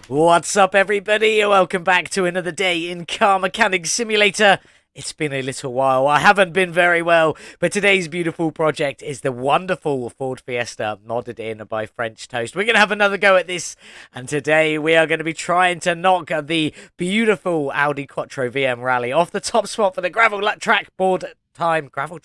What's up, everybody? Welcome back to another day in Car Mechanic Simulator. It's been a little while. I haven't been very well, but today's beautiful project is the wonderful Ford Fiesta modded in by French Toast. We're going to have another go at this, and today we are going to be trying to knock the beautiful Audi Quattro VM Rally off the top spot for the gravel track board gravel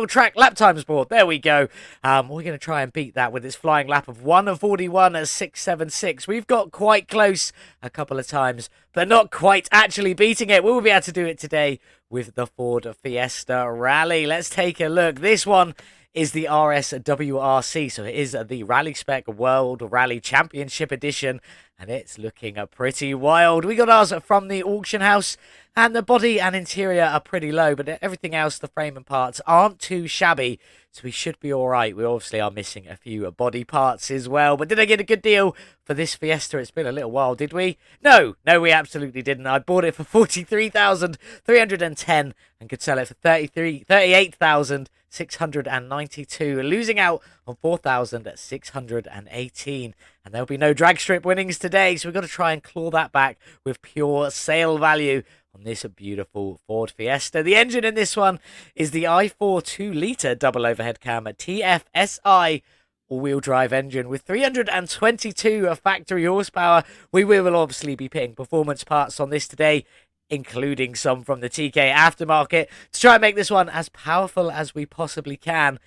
track lap times board. There we go. We're going to try and beat that with its flying lap of 1:41.676. We've got quite close a couple of times, but not quite actually beating it. We will be able to do it today with the Ford Fiesta Rally. Let's take a look. This one is the RS WRC, so it is the Rally Spec World Rally Championship Edition, and it's looking pretty wild. We got ours from the auction house, and the body and interior are pretty low, but everything else, the frame and parts, aren't too shabby, so we should be all right. We obviously are missing a few body parts as well, but did I get a good deal for this Fiesta? It's been a little while, did we? No, we absolutely didn't. I bought it for 43,310 and could sell it for 38,692, losing out on 4,618. And there'll be no drag strip winnings today, so we've got to try and claw that back with pure sale value on this beautiful Ford Fiesta. The engine in this one is the i4 2-litre double overhead cam TFSI all-wheel drive engine with 322 factory horsepower. We will obviously be pitting performance parts on this today, including some from the TKAftermarket, to try and make this one as powerful as we possibly can.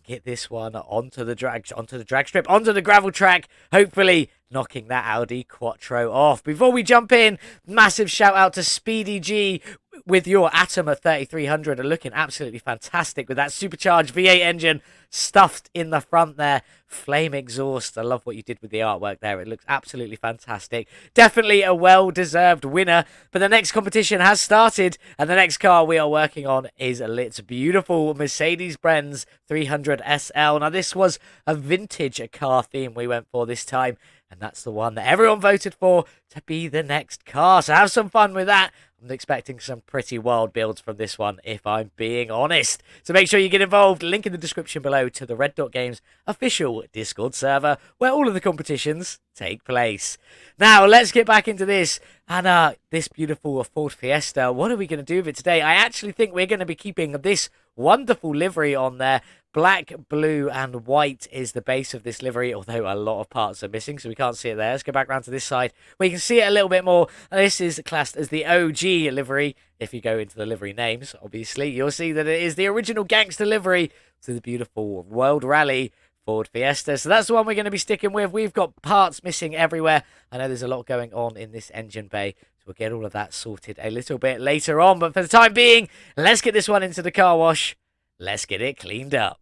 Get this one onto the drag strip, onto the gravel track, hopefully knocking that Audi Quattro off. Before we jump in, massive shout out to Speedy G with your Atom 3300, looking absolutely fantastic with that supercharged V8 engine stuffed in the front there. Flame exhaust. I love what you did with the artwork there. It looks absolutely fantastic. Definitely a well-deserved winner. But the next competition has started, and the next car we are working on is its beautiful Mercedes-Benz 300 SL. Now, this was a vintage car theme we went for this time, and that's the one that everyone voted for to be the next car. So have some fun with that. I'm expecting some pretty wild builds from this one, if I'm being honest. So make sure you get involved. Link in the description below to the Red Dot Games official Discord server, where all of the competitions take place. Now, let's get back into this. And this beautiful Ford Fiesta, what are we going to do with it today? I actually think we're going to be keeping this wonderful livery on there. Black, blue, and white is the base of this livery, although a lot of parts are missing, so we can't see it there. Let's go back around to this side, where you can see it a little bit more. And this is classed as the OG livery. If you go into the livery names, obviously, you'll see that it is the original gangster livery to the beautiful World Rally Ford Fiesta. So that's the one we're going to be sticking with. We've got parts missing everywhere. I know there's a lot going on in this engine bay, so we'll get all of that sorted a little bit later on. But for the time being, let's get this one into the car wash. Let's get it cleaned up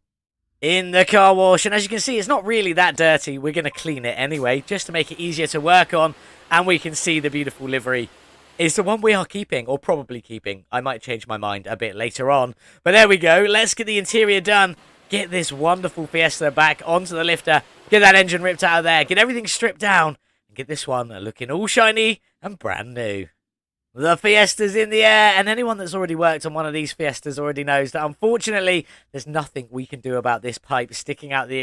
in the car wash. And as you can see, it's not really that dirty. We're going to clean it anyway, just to make it easier to work on. And we can see the beautiful livery is the one we are keeping, or probably keeping. I might change my mind a bit later on. But there we go. Let's get the interior done. Get this wonderful Fiesta back onto the lifter. Get that engine ripped out of there. Get everything stripped down. And get this one looking all shiny and brand new. The Fiesta's in the air, and anyone that's already worked on one of these Fiestas already knows that unfortunately there's nothing we can do about this pipe sticking out the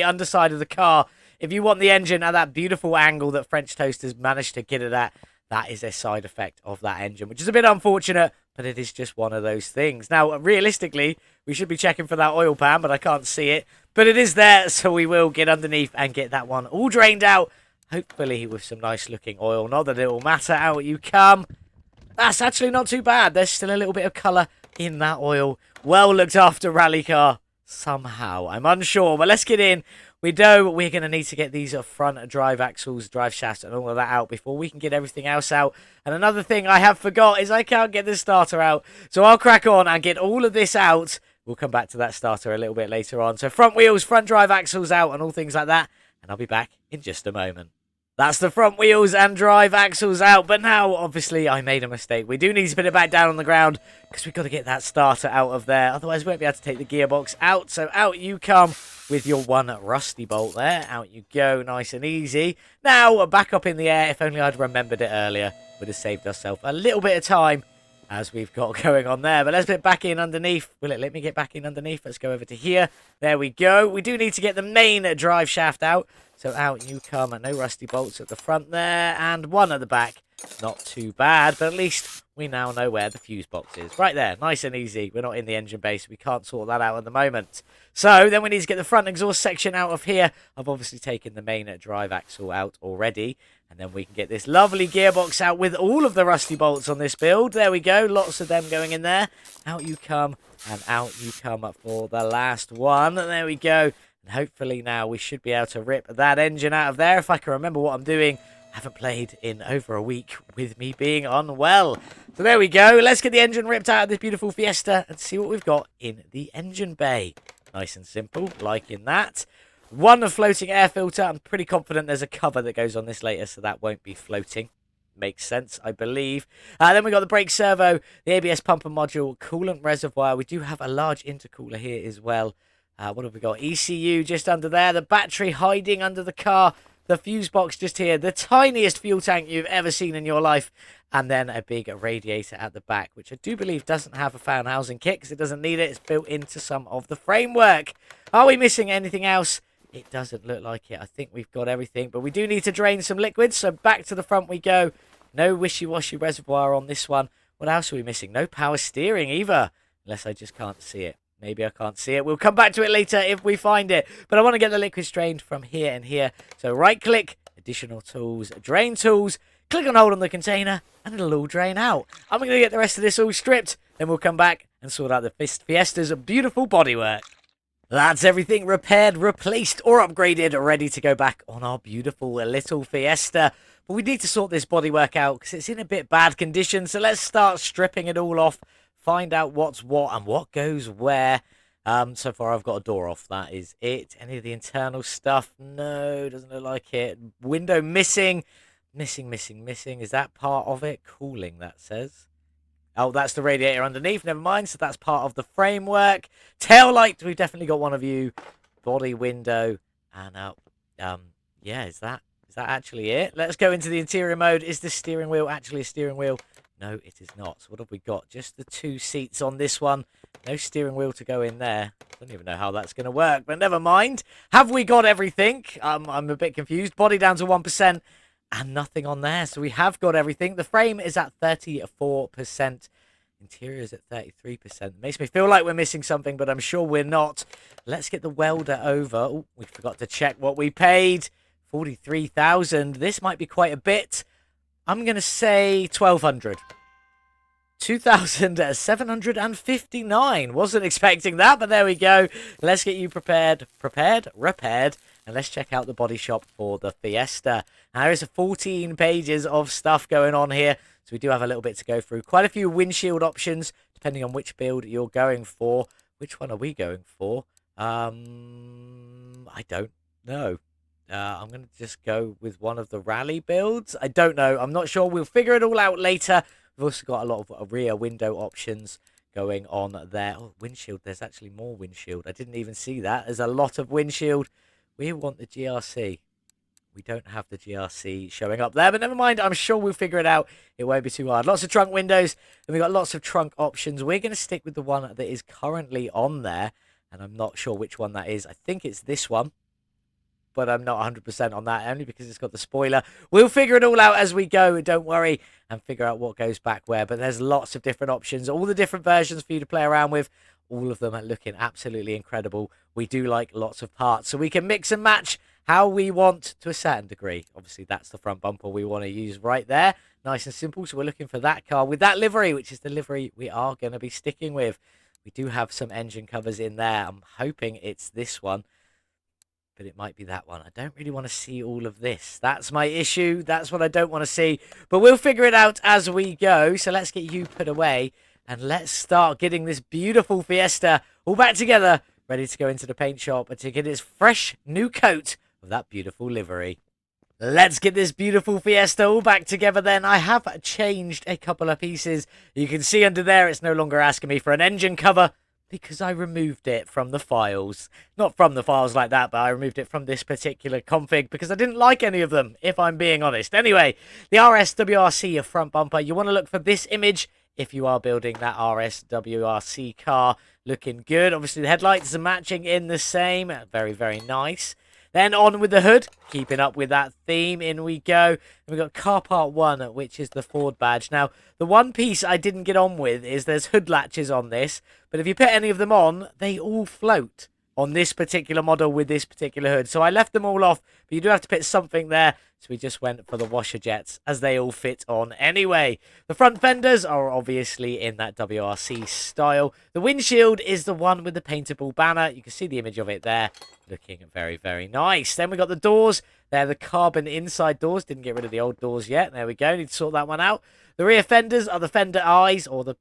underside of the car. If you want the engine at that beautiful angle that French Toast has managed to get it at, that is a side effect of that engine, which is a bit unfortunate, but it is just one of those things. Now, realistically, we should be checking for that oil pan, but I can't see it. But it is there, so we will get underneath and get that one all drained out. Hopefully with some nice looking oil. Not that it will matter, out you come. That's actually not too bad. There's still a little bit of colour in that oil. Well looked after rally car. Somehow. I'm unsure, but let's get in. We know we're going to need to get these front drive axles, drive shafts and all of that out before we can get everything else out. And another thing I have forgot is I can't get the starter out. So I'll crack on and get all of this out. We'll come back to that starter a little bit later on. So front wheels, front drive axles out and all things like that. And I'll be back in just a moment. That's the front wheels and drive axles out. But now, obviously, I made a mistake. We do need to put it back down on the ground because we've got to get that starter out of there. Otherwise, we won't be able to take the gearbox out. So out you come with your one rusty bolt there. Out you go, nice and easy. Now, back up in the air. If only I'd remembered it earlier, would have saved ourselves a little bit of time as we've got going on there. But let's get back in underneath. Will it let me get back in underneath? Let's go over to here. There we go. We do need to get the main drive shaft out. So out you come. No rusty bolts at the front there, and one at the back. Not too bad, but at least we now know where the fuse box is. Right there, nice and easy. We're not in the engine bay, so we can't sort that out at the moment. So then we need to get the front exhaust section out of here. I've obviously taken the main drive axle out already. And then we can get this lovely gearbox out with all of the rusty bolts on this build. There we go, lots of them going in there. Out you come, and out you come for the last one. And there we go. And hopefully now we should be able to rip that engine out of there. If I can remember what I'm doing. I haven't played in over a week with me being unwell. So there we go. Let's get the engine ripped out of this beautiful Fiesta and see what we've got in the engine bay. Nice and simple, liking that. One floating air filter. I'm pretty confident there's a cover that goes on this later, so that won't be floating. Makes sense, I believe. Then we got the brake servo, the ABS pumper module, coolant reservoir. We do have a large intercooler here as well. What have we got? ECU just under there. The battery hiding under the car. The fuse box just here. The tiniest fuel tank you've ever seen in your life. And then a big radiator at the back, which I do believe doesn't have a fan housing kit because it doesn't need it. It's built into some of the framework. Are we missing anything else? It doesn't look like it. I think we've got everything, but we do need to drain some liquids. So back to the front we go. No wishy-washy reservoir on this one. What else are we missing? No power steering either, unless I just can't see it. Maybe I can't see it. We'll come back to it later if we find it. But I want to get the liquids drained from here and here. So right-click, additional tools, drain tools. Click and hold on the container, and it'll all drain out. I'm going to get the rest of this all stripped. Then we'll come back and sort out the Fiesta's beautiful bodywork. That's everything repaired, replaced, or upgraded, ready to go back on our beautiful little Fiesta. But we need to sort this bodywork out because it's in a bit bad condition. So let's start stripping it all off. Find out what's what and what goes where. So far I've got a door off. That is it. Any of the internal stuff? No, doesn't look like it. Window missing. Missing. Is that part of it? Cooling, that says. Oh, that's the radiator underneath. Never mind. So that's part of the framework. Tail light. We've definitely got one of you. Body window. And yeah, is that actually it? Let's go into the interior mode. Is the steering wheel actually a steering wheel? No, it is not. So what have we got? Just the 2 seats on this one. No steering wheel to go in there. I don't even know how that's going to work, but never mind. Have we got everything? I'm a bit confused. Body down to 1% and nothing on there. So we have got everything. The frame is at 34%. Interior is at 33%. Makes me feel like we're missing something, but I'm sure we're not. Let's get the welder over. Oh, we forgot to check what we paid. 43,000. This might be quite a bit. I'm going to say 1,200. 2,759. Wasn't expecting that, but there we go. Let's get you repaired, and let's check out the body shop for the Fiesta. Now, there is 14 pages of stuff going on here, so we do have a little bit to go through. Quite a few windshield options, depending on which build you're going for. Which one are we going for? I don't know. I'm going to just go with one of the rally builds. I don't know. I'm not sure. We'll figure it all out later. We've also got a lot of rear window options going on there. Oh, windshield. There's actually more windshield. I didn't even see that. There's a lot of windshield. We want the GRC. We don't have the GRC showing up there, but never mind. I'm sure we'll figure it out. It won't be too hard. Lots of trunk windows, and we've got lots of trunk options. We're going to stick with the one that is currently on there, and I'm not sure which one that is. I think it's this one, but I'm not 100% on that, only because it's got the spoiler. We'll figure it all out as we go, don't worry, and figure out what goes back where. But there's lots of different options, all the different versions for you to play around with. All of them are looking absolutely incredible. We do like lots of parts, so we can mix and match how we want to a certain degree. Obviously, that's the front bumper we want to use right there. Nice and simple, so we're looking for that car with that livery, which is the livery we are going to be sticking with. We do have some engine covers in there. I'm hoping it's this one, but it might be that one. I don't really want to see all of this. That's my issue. That's what I don't want to see. But we'll figure it out as we go. So let's get you put away, and let's start getting this beautiful Fiesta all back together, ready to go into the paint shop and to get its fresh new coat of that beautiful livery. Let's get this beautiful Fiesta all back together then. I have changed a couple of pieces. You can see under there it's no longer asking me for an engine cover, because I removed it from the files. Not from the files like that, but I removed it from this particular config because I didn't like any of them, if I'm being honest. Anyway, the RS WRC front bumper. You want to look for this image if you are building that RS WRC car. Looking good. Obviously, the headlights are matching in the same. Very, very nice. Then on with the hood, keeping up with that theme. In we go. And we've got car part 1, which is the Ford badge. Now, the one piece I didn't get on with is there's hood latches on this, but if you put any of them on, they all float on this particular model with this particular hood. So I left them all off, but you do have to put something there. So we just went for the washer jets as they all fit on anyway. The front fenders are obviously in that WRC style. The windshield is the one with the paintable banner. You can see the image of it there. Looking very, very nice. Then we got the doors. They're the carbon inside doors. Didn't get rid of the old doors yet. There we go. Need to sort that one out. The rear fenders are the fender eyes, or the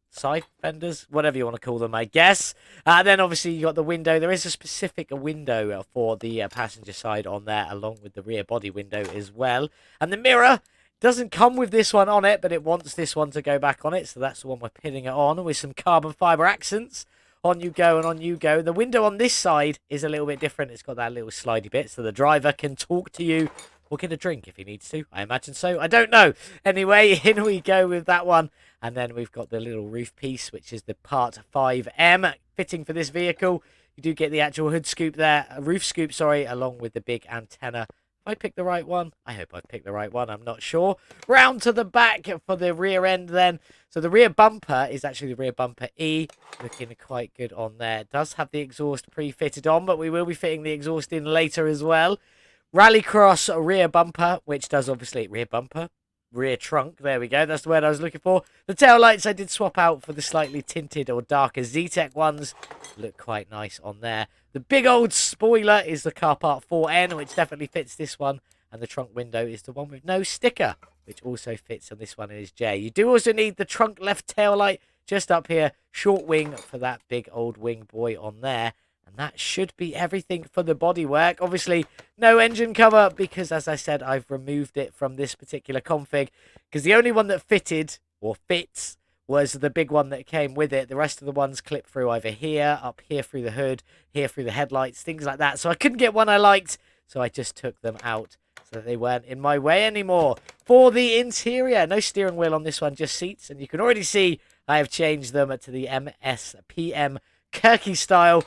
side fenders, whatever you want to call them, I guess. Then obviously you got the window. There is a specific window for the passenger side on there, along with the rear body window as well. And the mirror doesn't come with this one on it, but it wants this one to go back on it, so that's the one we're pinning it on with some carbon fiber accents. On you go and on you go. The window on this side is a little bit different. It's got that little slidey bit, so the driver can talk to you or get a drink if he needs to. I imagine so. I don't know. Anyway, in we go with that one. And then we've got the little roof piece, which is the Part 5M fitting for this vehicle. You do get the actual hood scoop there, roof scoop, sorry, along with the big antenna. If I picked the right one, I hope I've picked the right one. I'm not sure. Round to the back for the rear end then. So the rear bumper is actually the rear bumper E. Looking quite good on there. It does have the exhaust pre-fitted on, but we will be fitting the exhaust in later as well. Rallycross rear bumper, which does obviously rear bumper. Rear trunk, there we go, that's the word I was looking for. The tail lights I did swap out for the slightly tinted or darker Z-Tech ones. Look quite nice on there. The big old spoiler is the car part 4N, which definitely fits this one. And the trunk window is the one with no sticker, which also fits on this one and is J. You do also need the trunk left tail light just up here. Short wing for that big old wing boy on there. And that should be everything for the bodywork. Obviously, no engine cover because, as I said, I've removed it from this particular config. Because the only one that fitted, or fits, was the big one that came with it. The rest of the ones clip through either here, up here through the hood, here through the headlights, things like that. So I couldn't get one I liked, so I just took them out so that they weren't in my way anymore. For the interior, no steering wheel on this one, just seats. And you can already see I have changed them to the MSPM Kirky style,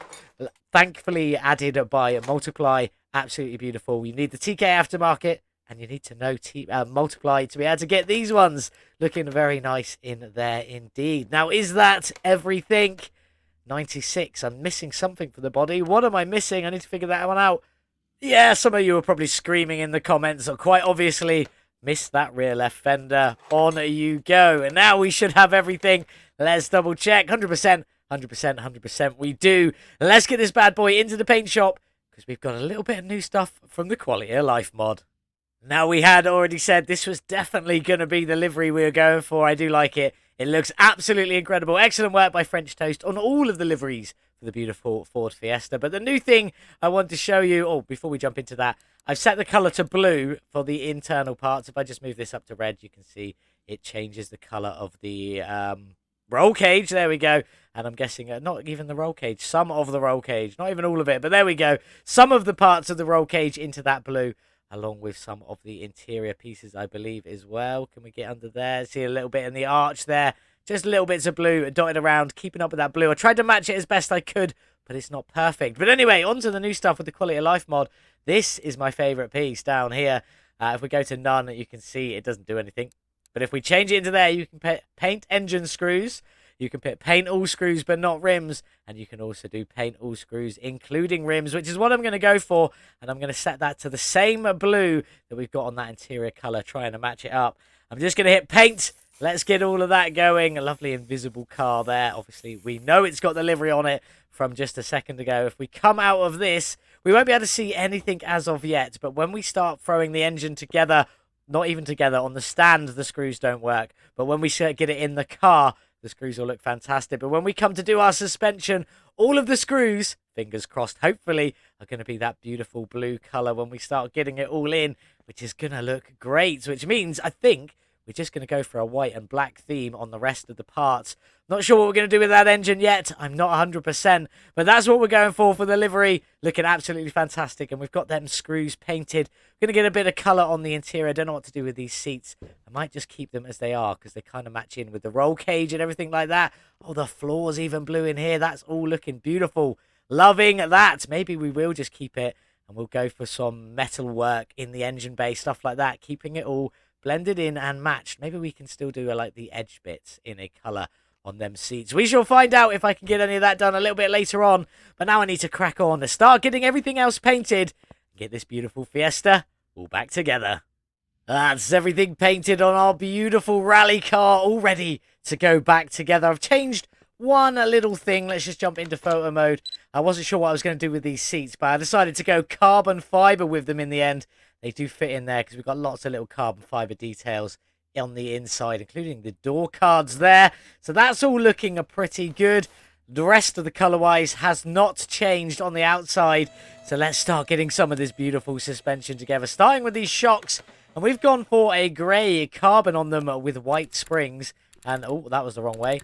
thankfully added by Multiply. Absolutely beautiful. You need the TK Aftermarket, and you need to know Multiply to be able to get these ones. Looking very nice in there indeed. Now, is that everything? 96. I'm missing something for the body. What am I missing? I need to figure that one out. Yeah, some of you are probably screaming in the comments, or quite obviously missed that rear left fender. On you go. And now we should have everything. Let's double check. 100%. 100%, 100% we do. Let's get this bad boy into the paint shop because we've got a little bit of new stuff from the Quality of Life mod. Now, we had already said this was definitely going to be the livery we were going for. I do like it. It looks absolutely incredible. Excellent work by French Toast on all of the liveries for the beautiful Ford Fiesta. But the new thing I want to show you, before we jump into that, I've set the colour to blue for the internal parts. If I just move this up to red, you can see it changes the colour of the roll cage. There we go. And I'm guessing not even the roll cage, some of the roll cage, not even all of it, but there we go. Some of the parts of the roll cage into that blue, along with some of the interior pieces, I believe, as well. Can we get under there? See a little bit in the arch there. Just little bits of blue dotted around, keeping up with that blue. I tried to match it as best I could, but it's not perfect. But anyway, on to the new stuff with the Quality of Life mod. This is my favourite piece down here. If we go to none, you can see it doesn't do anything. But if we change it into there, you can paint engine screws. You can paint all screws but not rims. And you can also do paint all screws including rims, which is what I'm going to go for. And I'm going to set that to the same blue that we've got on that interior colour, trying to match it up. I'm just going to hit paint. Let's get all of that going. A lovely invisible car there. Obviously, we know it's got the livery on it from just a second ago. If we come out of this, we won't be able to see anything as of yet. But when we start throwing the engine together, not even together, on the stand, the screws don't work. But when we get it in the car, the screws will look fantastic. But when we come to do our suspension, all of the screws, fingers crossed, hopefully, are going to be that beautiful blue colour when we start getting it all in, which is going to look great. Which means, I think, we're just going to go for a white and black theme on the rest of the parts. Not sure what we're going to do with that engine yet. I'm not 100%. But that's what we're going for the livery. Looking absolutely fantastic. And we've got them screws painted. We're going to get a bit of colour on the interior. I don't know what to do with these seats. I might just keep them as they are because they kind of match in with the roll cage and everything like that. Oh, the floor's even blue in here. That's all looking beautiful. Loving that. Maybe we will just keep it. and we'll go for some metal work in the engine bay, stuff like that, keeping it all blended in and matched. Maybe we can still do like the edge bits in a colour on them seats. We shall find out if I can get any of that done a little bit later on. But now I need to crack on to start getting everything else painted. Get this beautiful Fiesta all back together. That's everything painted on our beautiful rally car, all ready to go back together. I've changed one little thing. Let's just jump into photo mode. I wasn't sure what I was going to do with these seats, but I decided to go carbon fibre with them in the end. They do fit in there because we've got lots of little carbon fibre details on the inside, including the door cards there. So that's all looking pretty good. The rest of the colour-wise has not changed on the outside. So let's start getting some of this beautiful suspension together, starting with these shocks. And we've gone for a grey carbon on them with white springs. And, oh, that was the wrong way.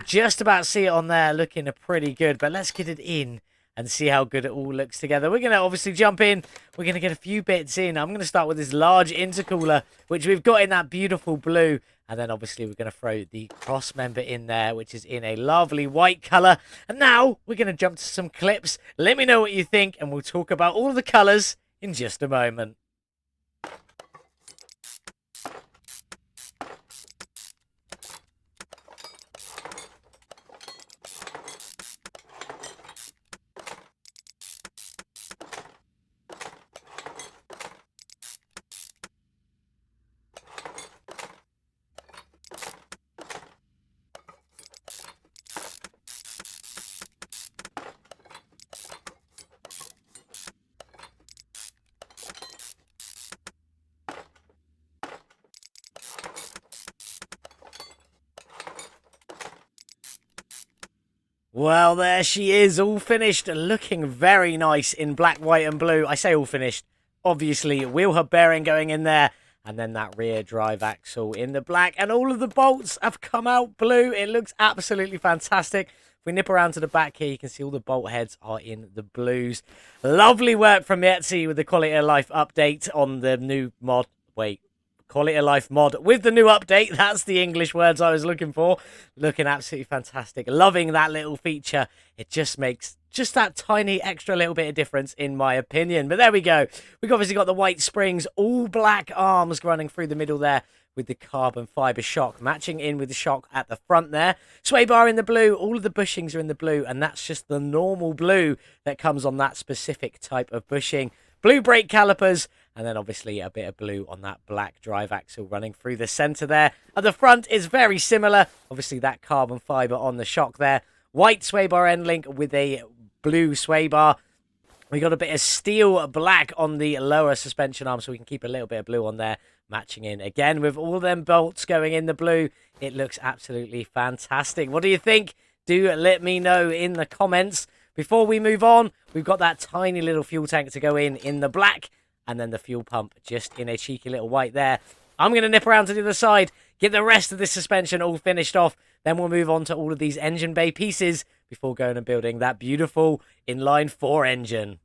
Just about see it on there, looking pretty good. But let's get it in and see how good it all looks together. We're going to obviously jump in. We're going to get a few bits in. I'm going to start with this large intercooler, which we've got in that beautiful blue. And then obviously we're going to throw the cross member in there, which is in a lovely white colour. And now we're going to jump to some clips. Let me know what you think, and we'll talk about all of the colours in just a moment. Well, there she is, all finished, looking very nice in black, white and blue. I say all finished. Obviously, wheel hub bearing going in there, and then that rear drive axle in the black, and all of the bolts have come out blue. It looks absolutely fantastic. If we nip around to the back here, you can see all the bolt heads are in the blues. Lovely work from Etsy with the quality of life update on the new mod. Quality of life mod with the new update. That's the English words I was looking for. Looking absolutely fantastic. Loving that little feature. It just makes just that tiny extra little bit of difference in my opinion. But there we go. We've obviously got the white springs, all black arms running through the middle there with the carbon fibre shock matching in with the shock at the front there. Sway bar in the blue. All of the bushings are in the blue, and that's just the normal blue that comes on that specific type of bushing. Blue brake calipers, and then obviously a bit of blue on that black drive axle running through the centre there. At the front is very similar. Obviously that carbon fibre on the shock there. White sway bar end link with a blue sway bar. We got a bit of steel black on the lower suspension arm, so we can keep a little bit of blue on there, matching in again with all them bolts going in the blue. It looks absolutely fantastic. What do you think? Do let me know in the comments. Before we move on, we've got that tiny little fuel tank to go in the black, and then the fuel pump just in a cheeky little white there. I'm going to nip around to the other side, get the rest of this suspension all finished off, then we'll move on to all of these engine bay pieces before going and building that beautiful inline 4 engine.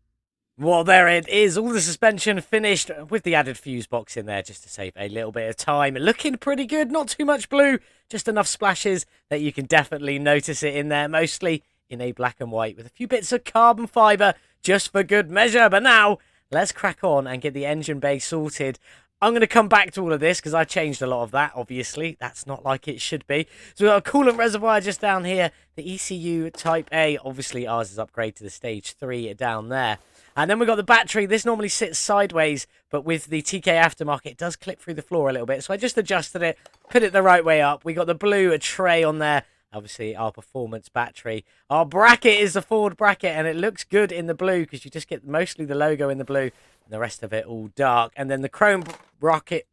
Well, there it is, all the suspension finished with the added fuse box in there just to save a little bit of time. Looking pretty good, not too much blue, just enough splashes that you can definitely notice it in there, mostly in a black and white with a few bits of carbon fibre just for good measure. But now let's crack on and get the engine bay sorted. I'm going to come back to all of this because I changed a lot of that, obviously. That's not like it should be. So we've got a coolant reservoir just down here. The ECU Type A, obviously ours is upgraded to the Stage 3 down there. And then we've got the battery. This normally sits sideways, but with the TKAftermarket, it does clip through the floor a little bit. So I just adjusted it, put it the right way up. We got the blue tray on there. Obviously, our performance battery. Our bracket is the Ford bracket, and it looks good in the blue because you just get mostly the logo in the blue and the rest of it all dark. And then the chrome bracket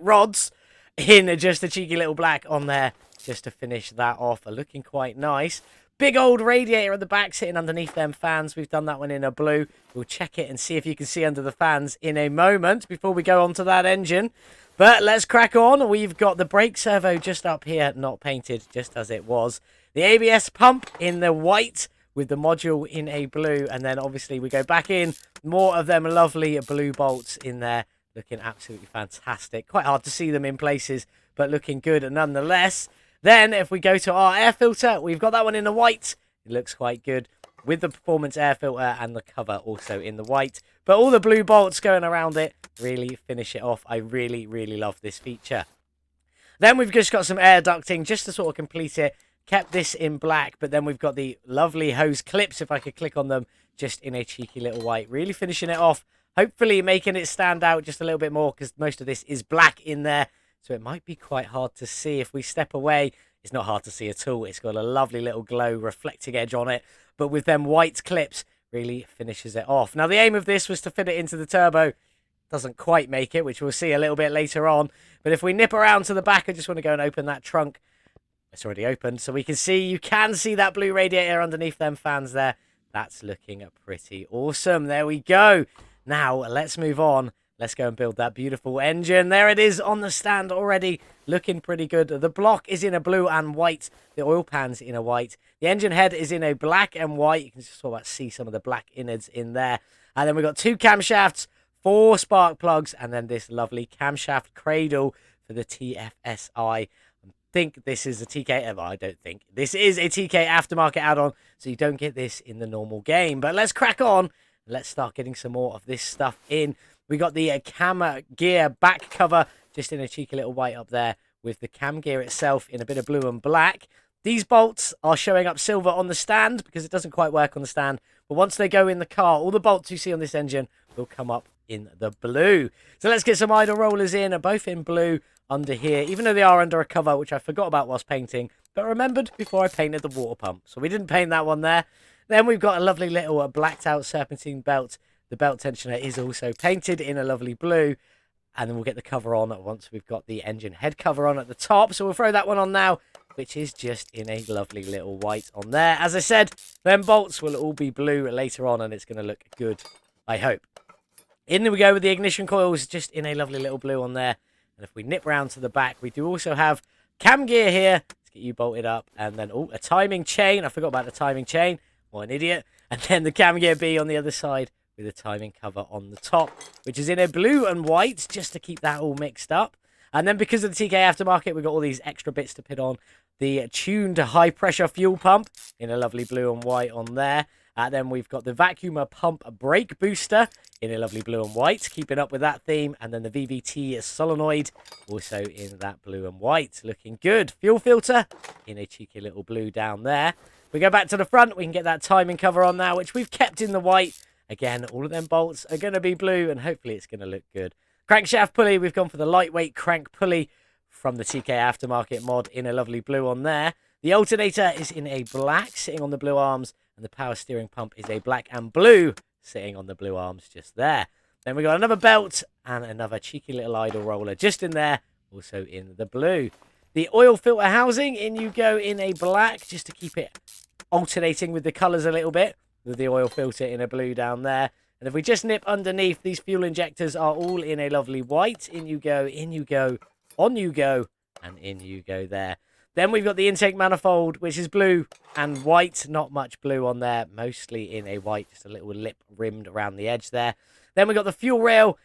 rods in just a cheeky little black on there just to finish that off. Looking quite nice. Big old radiator at the back sitting underneath them fans. We've done that one in a blue. We'll check it and see if you can see under the fans in a moment before we go on to that engine. But let's crack on. We've got the brake servo just up here, not painted, just as it was. The ABS pump in the white with the module in a blue. And then obviously we go back in. More of them lovely blue bolts in there. Looking absolutely fantastic. Quite hard to see them in places, but looking good nonetheless. Then if we go to our air filter, we've got that one in the white. It looks quite good. with the performance air filter and the cover also in the white. But all the blue bolts going around it really finish it off. I really, really love this feature. Then we've just got some air ducting just to sort of complete it. Kept this in black, but then we've got the lovely hose clips, if I could click on them, just in a cheeky little white. Really finishing it off. Hopefully making it stand out just a little bit more, because most of this is black in there. So it might be quite hard to see. If we step away, it's not hard to see at all. It's got a lovely little glow reflecting edge on it. But with them white clips, really finishes it off. Now, the aim of this was to fit it into the turbo. Doesn't quite make it, which we'll see a little bit later on. But if we nip around to the back, I just want to go and open that trunk. It's already opened, so we can see, you can see that blue radiator underneath them fans there. That's looking pretty awesome. There we go. Now, let's move on. Let's go and build that beautiful engine. There it is on the stand already, looking pretty good. The block is in a blue and white. The oil pan's in a white. The engine head is in a black and white. You can just sort of see some of the black innards in there. And then we've got 2 camshafts, 4 spark plugs, and then this lovely camshaft cradle for the TFSI. I think this is a TK... I don't think. This is a TK aftermarket add-on, so you don't get this in the normal game. But let's crack on. Let's start getting some more of this stuff in. We got the cam gear back cover just in a cheeky little white up there, with the cam gear itself in a bit of blue and black. These bolts are showing up silver on the stand because it doesn't quite work on the stand. But once they go in the car, all the bolts you see on this engine will come up in the blue. So let's get some idle rollers in, both in blue under here, even though they are under a cover, which I forgot about whilst painting, but remembered before I painted the water pump. So we didn't paint that one there. Then we've got a lovely little blacked out serpentine belt. The belt tensioner is also painted in a lovely blue. And then we'll get the cover on once we've got the engine head cover on at the top. So we'll throw that one on now, which is just in a lovely little white on there. As I said, them bolts will all be blue later on, and it's going to look good, I hope. In we go with the ignition coils, just in a lovely little blue on there. And if we nip round to the back, we do also have cam gear here. Let's get you bolted up. And then, a timing chain. I forgot about the timing chain. What an idiot. And then the cam gear B on the other side, with a timing cover on the top, which is in a blue and white, just to keep that all mixed up. And then because of the TK aftermarket, we've got all these extra bits to put on. The tuned high pressure fuel pump in a lovely blue and white on there. Then we've got the vacuum pump brake booster in a lovely blue and white, keeping up with that theme. And then the VVT solenoid also in that blue and white, looking good. Fuel filter in a cheeky little blue down there. We go back to the front, we can get that timing cover on now, which we've kept in the white. Again, all of them bolts are going to be blue, and hopefully it's going to look good. Crankshaft pulley, we've gone for the lightweight crank pulley from the TK aftermarket mod in a lovely blue on there. The alternator is in a black, sitting on the blue arms, and the power steering pump is a black and blue, sitting on the blue arms just there. Then we got another belt and another cheeky little idle roller just in there, also in the blue. The oil filter housing, in you go in a black, just to keep it alternating with the colours a little bit, with the oil filter in a blue down there. And if we just nip underneath, these fuel injectors are all in a lovely white. In you go, on you go, and in you go there. Then we've got the intake manifold, which is blue and white. Not much blue on there, mostly in a white, just a little lip rimmed around the edge there. Then we've got the fuel rail,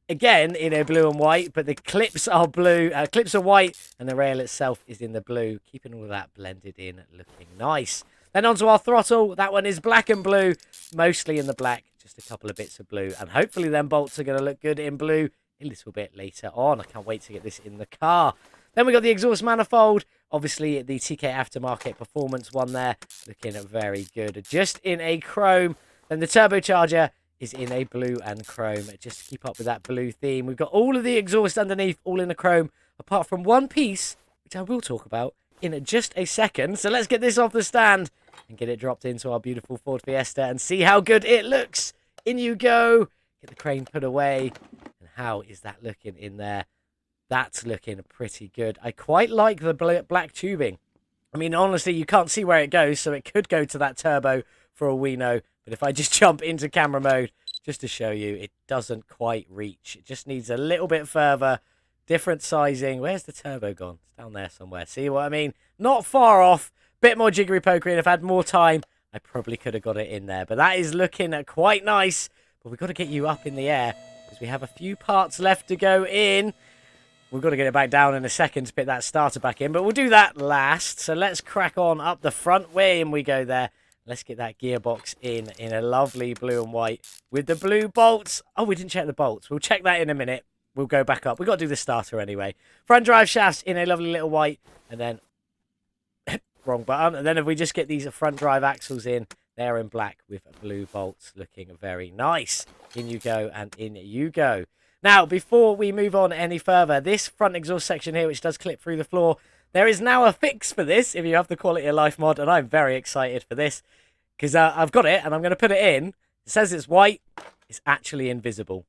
again in a blue and white, but the clips are blue, clips are white, and the rail itself is in the blue, keeping all of that blended in, looking nice. Then onto our throttle, that one is black and blue, mostly in the black, just a couple of bits of blue, and hopefully them bolts are going to look good in blue a little bit later on. I can't wait to get this in the car. Then we got the exhaust manifold, obviously the TK aftermarket performance one there, looking very good, just in a chrome. Then the turbocharger is in a blue and chrome, just to keep up with that blue theme. We've got all of the exhaust underneath, all in a chrome, apart from one piece, which I will talk about in just a second. So let's get this off the stand and get it dropped into our beautiful Ford Fiesta and see how good it looks. In you go. Get the crane put away. And how is that looking in there? That's looking pretty good. I quite like the black tubing. I mean, honestly, you can't see where it goes, so it could go to that turbo for all we know. But if I just jump into camera mode, just to show you, it doesn't quite reach. It just needs a little bit further. Different sizing. Where's the turbo gone? It's down there somewhere. See what I mean? Not far off. Bit more jiggery pokery, and if I had more time, I probably could have got it in there. But that is looking quite nice. But we've got to get you up in the air, because we have a few parts left to go in. We've got to get it back down in a second to put that starter back in, but we'll do that last. So let's crack on up the front way, and we go there. Let's get that gearbox in a lovely blue and white with the blue bolts. Oh, we didn't check the bolts. We'll check that in a minute. We'll go back up. We've got to do the starter anyway. Front drive shafts in a lovely little white. And then, wrong button. And then if we just get these front drive axles in, they're in black with blue bolts, looking very nice. In you go and in you go. Now, before we move on any further, this front exhaust section here, which does clip through the floor, there is now a fix for this if you have the Quality of Life mod, and I'm very excited for this because I've got it and I'm going to put it in. It says it's white. It's actually invisible.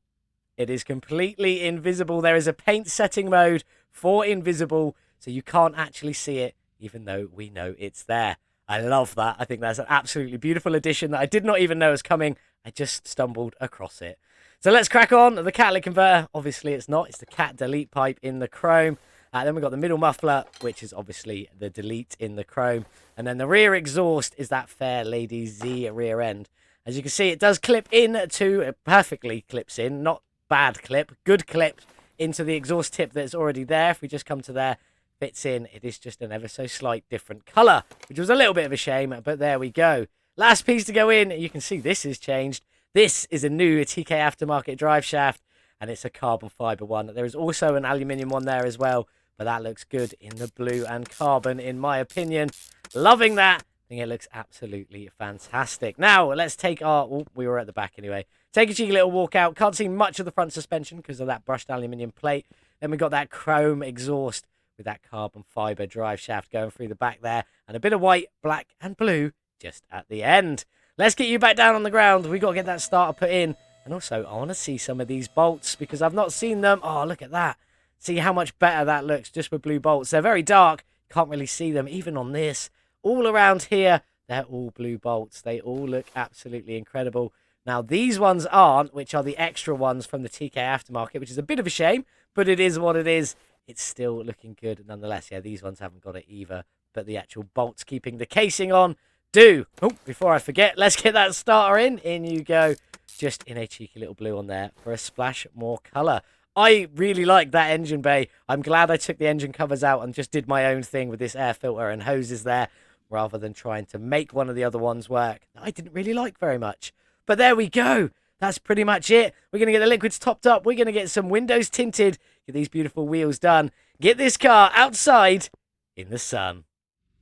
It is completely invisible. There is a paint setting mode for invisible, so you can't actually see it, even though we know it's there. I love that. I think that's an absolutely beautiful addition that I did not even know was coming. I just stumbled across it. So let's crack on. The catalytic converter, obviously it's not. It's the cat delete pipe in the chrome. Then we've got the middle muffler, which is obviously the delete in the chrome. And then the rear exhaust is that Fair Lady Z rear end. As you can see, it does clip into, it perfectly clips in, not bad clip, good clip into the exhaust tip that's already there. If we just come to there, fits in. It is just an ever so slight different colour, which was a little bit of a shame, but there we go. Last piece to go in, you can see this has changed. This is a new TK Aftermarket drive shaft, and it's a carbon fibre one. There is also an aluminium one there as well, but that looks good in the blue and carbon, in my opinion. Loving that. I think it looks absolutely fantastic. Now, let's take our... Oh, we were at the back anyway. Take a cheeky little walk out. Can't see much of the front suspension because of that brushed aluminium plate. Then we've got that chrome exhaust with that carbon fibre drive shaft going through the back there. And a bit of white, black and blue just at the end. Let's get you back down on the ground. We've got to get that starter put in. And also, I want to see some of these bolts because I've not seen them. Oh, look at that. See how much better that looks just with blue bolts. They're very dark. Can't really see them even on this. All around here, they're all blue bolts. They all look absolutely incredible. Now, these ones aren't, which are the extra ones from the TK Aftermarket, which is a bit of a shame, but it is what it is. It's still looking good nonetheless. Yeah, these ones haven't got it either, but the actual bolts keeping the casing on do. Oh, before I forget, let's get that starter in. In you go. Just in a cheeky little blue on there for a splash more colour. I really like that engine bay. I'm glad I took the engine covers out and just did my own thing with this air filter and hoses there, rather than trying to make one of the other ones work that I didn't really like very much. But there we go. That's pretty much it. We're going to get the liquids topped up. We're going to get some windows tinted. Get these beautiful wheels done. Get this car outside in the sun.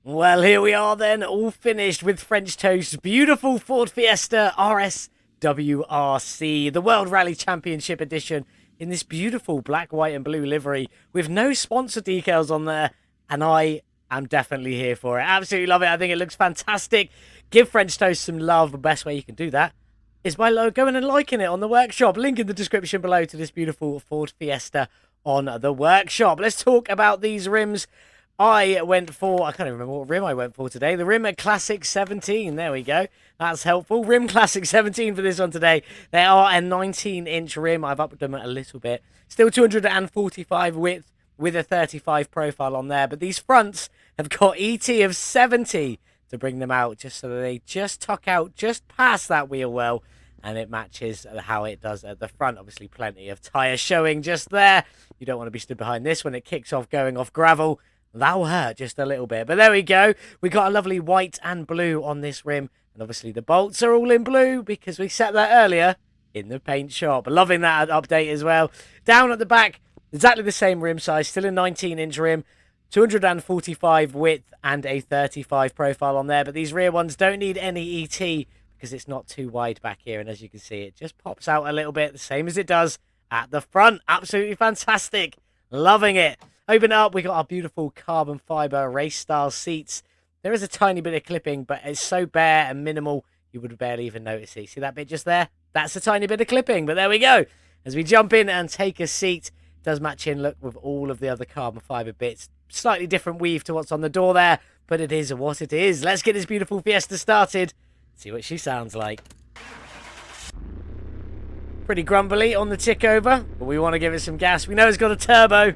Well, here we are then, all finished with French Toast's beautiful Ford Fiesta RS WRC, the World Rally Championship Edition, in this beautiful black, white and blue livery with no sponsor decals on there. And I am definitely here for it. Absolutely love it. I think it looks fantastic. Give French Toast some love. The best way you can do that is by going and liking it on the workshop. Link in the description below to this beautiful Ford Fiesta on the workshop. Let's talk about these rims. I went for, I can't even remember what rim I went for today. The Rim Classic 17. There we go. That's helpful. Rim Classic 17 for this one today. They are a 19-inch rim. I've upped them a little bit. Still 245 width with a 35 profile on there. But these fronts have got ET of 70 to bring them out, just so that they just tuck out just past that wheel well. And it matches how it does at the front. Obviously, plenty of tyre showing just there. You don't want to be stood behind this when it kicks off going off gravel. That'll hurt just a little bit. But there we go. We got a lovely white and blue on this rim. And obviously the bolts are all in blue because we set that earlier in the paint shop. Loving that update as well. Down at the back, exactly the same rim size. Still a 19-inch rim. 245 width and a 35 profile on there. But these rear ones don't need any ET because it's not too wide back here. And as you can see, it just pops out a little bit, the same as it does at the front. Absolutely fantastic. Loving it. Open it up, we got our beautiful carbon fibre race-style seats. There is a tiny bit of clipping, but it's so bare and minimal, you would barely even notice it. See that bit just there? That's a tiny bit of clipping, but there we go. As we jump in and take a seat, it does match in look with all of the other carbon fibre bits. Slightly different weave to what's on the door there, but it is what it is. Let's get this beautiful Fiesta started. See what she sounds like. Pretty grumbly on the tick over, but we want to give it some gas. We know it's got a turbo.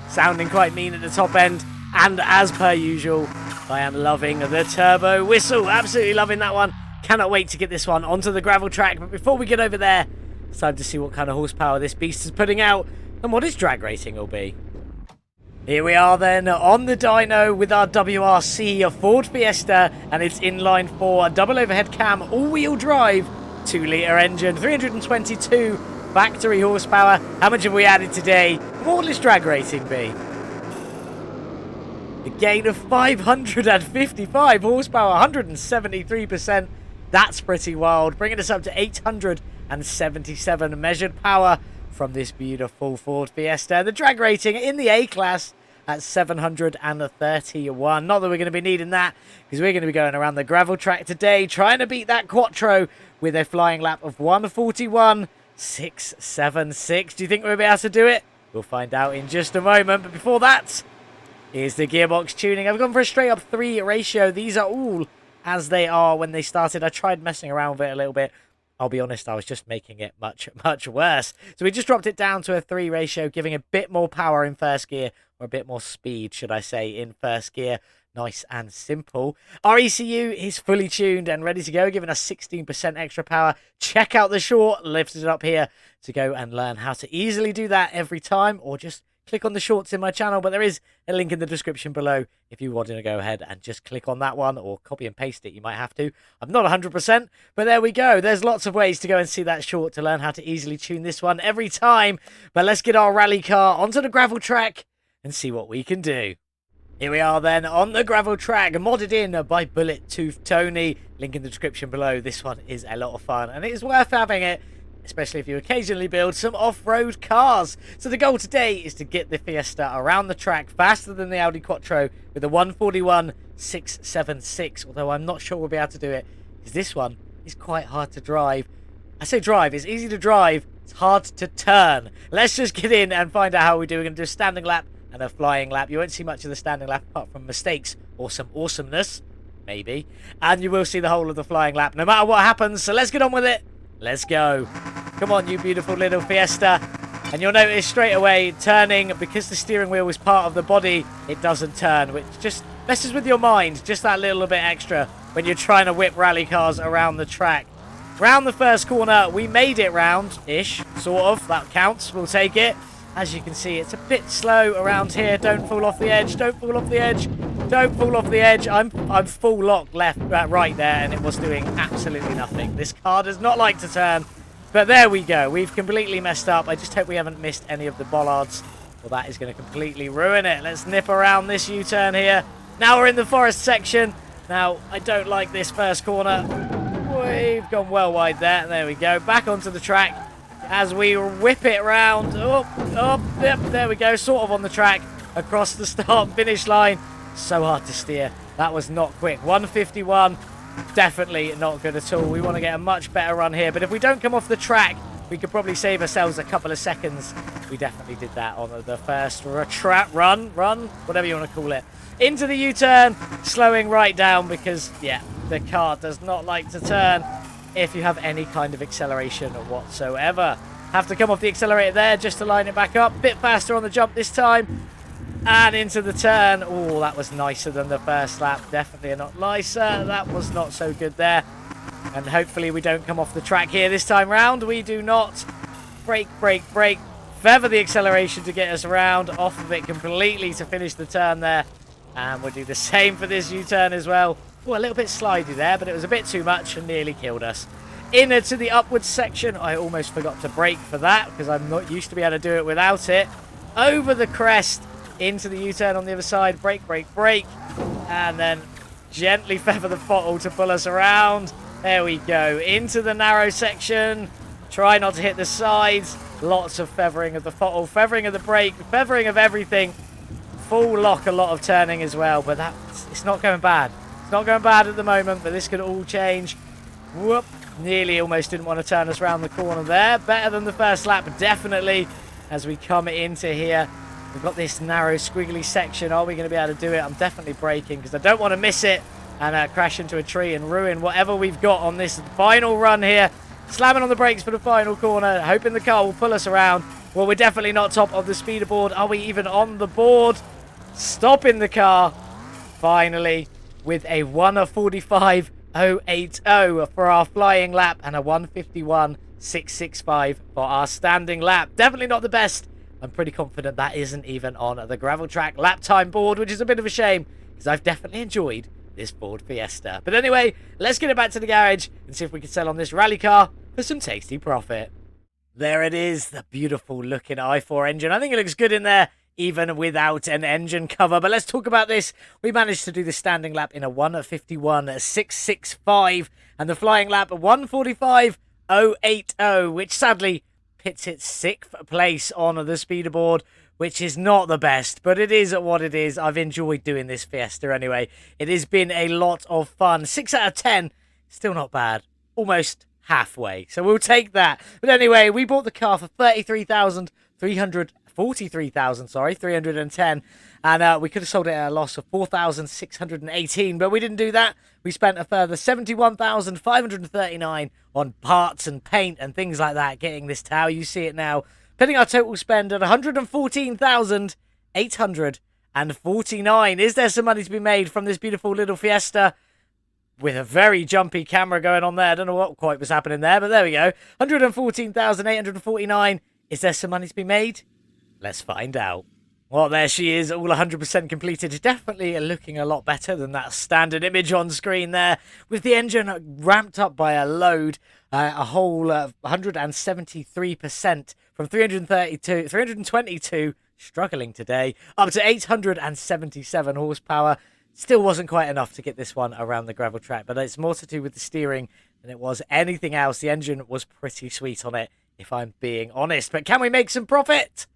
Sounding quite mean at the top end, and as per usual, I am loving the turbo whistle. Absolutely loving that one. Cannot wait to get this one onto the gravel track. But before we get over there, it's time to see what kind of horsepower this beast is putting out and what its drag rating will be. Here we are then on the dyno with our WRC Ford Fiesta, and it's inline 4, double overhead cam, all-wheel drive, 2-litre engine, 322 factory horsepower. How much have we added today? What will its drag rating be? A gain of 555 horsepower, 173%. That's pretty wild, bringing us up to 877 measured power from this beautiful Ford Fiesta. The drag rating in the A-Class at 731. Not that we're going to be needing that, because we're going to be going around the gravel track today, trying to beat that Quattro with a flying lap of 141.676. Do you think we'll be able to do it? We'll find out in just a moment. But before that, here's the gearbox tuning. I've gone for a straight up 3 ratio. These are all as they are when they started. I tried messing around with it a little bit. I'll be honest, I was just making it much, much worse. So we just dropped it down to a 3 ratio, giving a bit more power in first gear, or a bit more speed, should I say, in first gear. Nice and simple. Our ECU is fully tuned and ready to go, giving us 16% extra power. Check out the short, lifted it up here to go and learn how to easily do that every time, or just click on the shorts in my channel, but there is a link in the description below if you want to go ahead and just click on that one, or copy and paste it. You might have to. I'm not 100%, but there we go. There's lots of ways to go and see that short to learn how to easily tune this one every time. But let's get our rally car onto the gravel track and see what we can do. Here we are then on the gravel track, modded in by Bullet Tooth Tony. Link in the description below. This one is a lot of fun, and it is worth having it, especially if you occasionally build some off-road cars. So the goal today is to get the Fiesta around the track faster than the Audi Quattro with a 141.676, although I'm not sure we'll be able to do it, because this one is quite hard to drive. I say drive, it's easy to drive, it's hard to turn. Let's just get in and find out how we do. We're going to do a standing lap and a flying lap. You won't see much of the standing lap apart from mistakes or some awesomeness, maybe. And you will see the whole of the flying lap no matter what happens. So let's get on with it. Let's go. Come on, you beautiful little Fiesta. And you'll notice straight away, turning, because the steering wheel is part of the body, it doesn't turn, which just messes with your mind, just that little bit extra when you're trying to whip rally cars around the track. Round the first corner, we made it round-ish, sort of. That counts, we'll take it. As you can see, it's a bit slow around here. Don't fall off the edge, don't fall off the edge, don't fall off the edge. I'm full lock left, right there, and it was doing absolutely nothing. This car does not like to turn, but there we go. We've completely messed up. I just hope we haven't missed any of the bollards, or that is going to completely ruin it. Let's nip around this U-turn here. Now we're in the forest section. Now, I don't like this first corner. We've gone well wide there. There we go. Back onto the track as we whip it round. Yep, there we go. Sort of on the track across the start-finish line. So hard to steer. That was not quick. 151, definitely not good at all. We want to get a much better run here. But if we don't come off the track, we could probably save ourselves a couple of seconds. We definitely did that on the first run, whatever you want to call it. Into the U-turn, slowing right down because, yeah, the car does not like to turn if you have any kind of acceleration whatsoever. Have to come off the accelerator there just to line it back up. Bit faster on the jump this time. And into the turn. Oh, that was nicer than the first lap. Definitely not nicer. That was not so good there. And hopefully we don't come off the track here this time round. We do not. Brake, brake, brake. Feather the acceleration to get us around. Off of it completely to finish the turn there. And we'll do the same for this U-turn as well. Oh, a little bit slidey there, but it was a bit too much and nearly killed us. Inner to the upwards section. I almost forgot to brake for that because I'm not used to be able to do it without it. Over the crest, into the U-turn on the other side. Brake, brake, brake. And then gently feather the throttle to pull us around. There we go. Into the narrow section. Try not to hit the sides. Lots of feathering of the throttle, feathering of the brake, feathering of everything. Full lock, a lot of turning as well, but it's not going bad. It's not going bad at the moment, but this could all change. Whoop. Nearly almost didn't want to turn us around the corner there. Better than the first lap, definitely, as we come into here. We've got this narrow, squiggly section. Are we going to be able to do it? I'm definitely braking because I don't want to miss it and crash into a tree and ruin whatever we've got on this final run here. Slamming on the brakes for the final corner, hoping the car will pull us around. Well, we're definitely not top of the speeder board. Are we even on the board? Stopping the car, finally, with a 1:45.080 for our flying lap and a 1:51.665 for our standing lap. Definitely not the best, I'm pretty confident that isn't even on the gravel track lap time board, which is a bit of a shame because I've definitely enjoyed this Ford Fiesta. But anyway, let's get it back to the garage and see if we can sell on this rally car for some tasty profit. There it is, the beautiful looking i4 engine. I think it looks good in there, even without an engine cover. But let's talk about this. We managed to do the standing lap in a 1:51.665 and the flying lap 1:45.080, which sadly pits it 6th place on the speederboard, which is not the best, but it is what it is. I've enjoyed doing this Fiesta anyway. It has been a lot of fun. 6 out of 10, still not bad. Almost halfway, so we'll take that. But anyway, we bought the car for 310, and we could have sold it at a loss of 4,618, but we didn't do that. We spent a further 71,539 on parts and paint and things like that, getting this tower. You see it now, putting our total spend at 114,849. Is there some money to be made from this beautiful little Fiesta? With a very jumpy camera going on there. I don't know what quite was happening there, but there we go. 114,849. Is there some money to be made? Let's find out. Well, there she is, all 100% completed. Definitely looking a lot better than that standard image on screen there. With the engine ramped up by a load, a whole 173% from 322, struggling today, up to 877 horsepower. Still wasn't quite enough to get this one around the gravel track, but it's more to do with the steering than it was anything else. The engine was pretty sweet on it, if I'm being honest. But can we make some profit?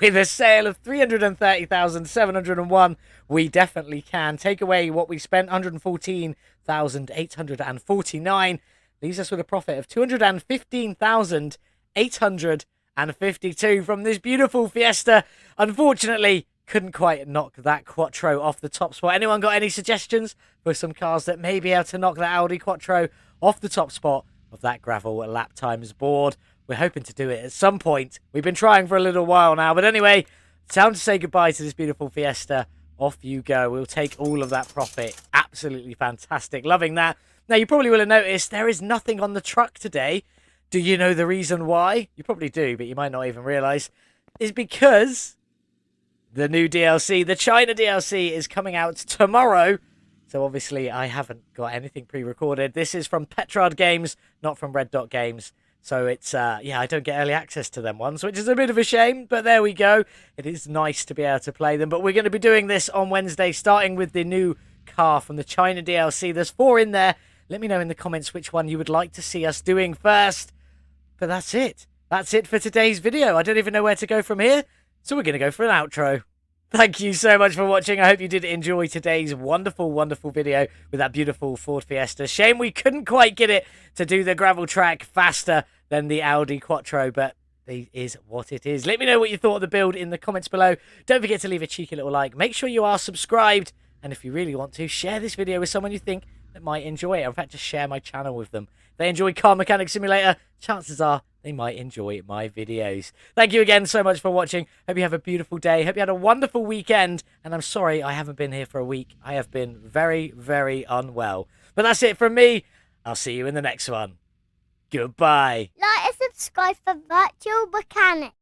With a sale of 330,701, we definitely can. Take away what we spent, 114,849, leaves us with a profit of 215,852 from this beautiful Fiesta. Unfortunately, couldn't quite knock that Quattro off the top spot. Anyone got any suggestions for some cars that may be able to knock that Audi Quattro off the top spot of that gravel lap times board? We're hoping to do it at some point. We've been trying for a little while now. But anyway, time to say goodbye to this beautiful Fiesta. Off you go. We'll take all of that profit. Absolutely fantastic. Loving that. Now, you probably will have noticed there is nothing on the truck today. Do you know the reason why? You probably do, but you might not even realise. It's because the new DLC, the China DLC, is coming out tomorrow. So obviously, I haven't got anything pre-recorded. This is from Petrard Games, not from Red Dot Games. So it's, yeah, I don't get early access to them ones, which is a bit of a shame, but there we go. It is nice to be able to play them, but we're going to be doing this on Wednesday, starting with the new car from the China DLC. There's 4 in there. Let me know in the comments which one you would like to see us doing first. But that's it. That's it for today's video. I don't even know where to go from here, so we're going to go for an outro. Thank you so much for watching. I hope you did enjoy today's wonderful, wonderful video with that beautiful Ford Fiesta. Shame we couldn't quite get it to do the gravel track faster than the Audi Quattro, but it is what it is. Let me know what you thought of the build in the comments below. Don't forget to leave a cheeky little like. Make sure you are subscribed. And if you really want to, share this video with someone you think that might enjoy it. In fact, just share my channel with them. If they enjoy Car Mechanic Simulator, chances are they might enjoy my videos. Thank you again so much for watching. Hope you have a beautiful day. Hope you had a wonderful weekend. And I'm sorry I haven't been here for a week. I have been very, very unwell. But that's it from me. I'll see you in the next one. Goodbye. Like and subscribe for Virtual Mechanic.